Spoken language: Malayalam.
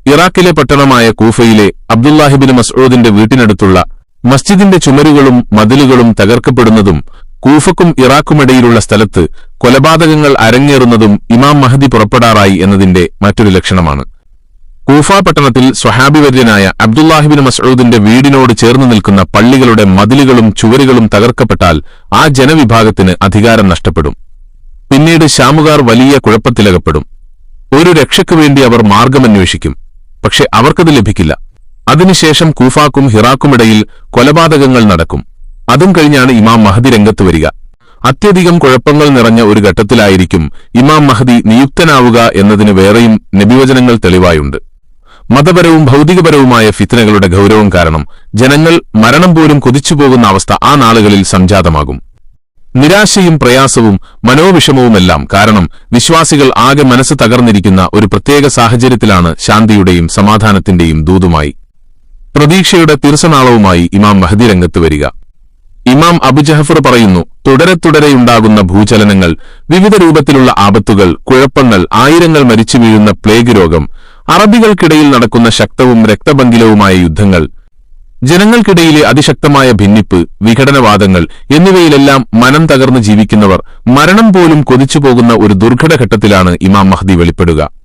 ഇറാഖിലെ പട്ടണമായ കൂഫയിലെ അബ്ദുല്ലാഹിബിൻ മസ്ഊദിന്റെ വീട്ടിനടുത്തുള്ള മസ്ജിദിന്റെ ചുമരുകളും മതിലുകളും തകർക്കപ്പെടുന്നതും കൂഫക്കും ഇറാഖുമിടയിലുള്ള സ്ഥലത്ത് കൊലപാതകങ്ങൾ അരങ്ങേറുന്നതും ഇമാം മഹദി പുറപ്പെടാറായി എന്നതിന്റെ മറ്റൊരു ലക്ഷണമാണ്. കൂഫ പട്ടണത്തിൽ സ്വഹാബിവര്യനായ അബ്ദുല്ലാഹിബിൻ മസ്ഊദിന്റെ വീടിനോട് ചേർന്നു നിൽക്കുന്ന പള്ളികളുടെ മതിലുകളും ചുവരുകളും തകർക്കപ്പെട്ടാൽ ആ ജനവിഭാഗത്തിന് അധികാരം നഷ്ടപ്പെടും. പിന്നീട് ശാമുകാർ വലിയ കുഴപ്പത്തിലകപ്പെടും. ഒരു രക്ഷയ്ക്കുവേണ്ടി അവർ മാർഗമന്വേഷിക്കും. പക്ഷെ അവർക്കത് ലഭിക്കില്ല. അതിനുശേഷം കൂഫാക്കും ഹിറാക്കുമിടയിൽ കൊലപാതകങ്ങൾ നടക്കും. അതും കഴിഞ്ഞാണ് ഇമാം മഹദി രംഗത്ത് വരിക. അത്യധികം കുഴപ്പങ്ങൾ നിറഞ്ഞ ഒരു ഘട്ടത്തിലായിരിക്കും ഇമാം മഹദി നിയുക്തനാവുക എന്നതിന് വേറെയും നബിവചനങ്ങൾ തെളിവായുണ്ട്. മതപരവും ഭൗതികപരവുമായ ഫിത്നകളുടെ ഗൌരവം കാരണം ജനങ്ങൾ മരണം പോലും കൊതിച്ചുപോകുന്ന അവസ്ഥ ആ നാളുകളിൽ സംജാതമാകും. നിരാശയും പ്രയാസവും മനോവിഷമവുമെല്ലാം കാരണം വിശ്വാസികൾ ആകെ മനസ്സ് തകർന്നിരിക്കുന്ന ഒരു പ്രത്യേക സാഹചര്യത്തിലാണ് ശാന്തിയുടെയും സമാധാനത്തിന്റെയും ദൂതുമായി പ്രതീക്ഷയുടെ തീർച്ചനാളവുമായി ഇമാം മഹദി രംഗത്ത് വരിക. ഇമാം അബുജഹഫർ പറയുന്നു, തുടരെയുണ്ടാകുന്ന ഭൂചലനങ്ങൾ, വിവിധ രൂപത്തിലുള്ള ആപത്തുകൾ, കുഴപ്പങ്ങൾ, ആയിരങ്ങൾ മരിച്ചു വീഴുന്ന പ്ലേഗ് രോഗം, അറബികൾക്കിടയിൽ നടക്കുന്ന ശക്തവും രക്തപങ്കിലവുമായ യുദ്ധങ്ങൾ, ജനങ്ങൾക്കിടയിലെ അതിശക്തമായ ഭിന്നിപ്പ്, വിഘടനവാദങ്ങൾ എന്നിവയിലെല്ലാം മനം തകർന്ന് ജീവിക്കുന്നവർ മരണം പോലും കൊതിച്ചുപോകുന്ന ഒരു ദുർഘടഘട്ടത്തിലാണ് ഇമാം മഹദി വെളിപ്പെടുക.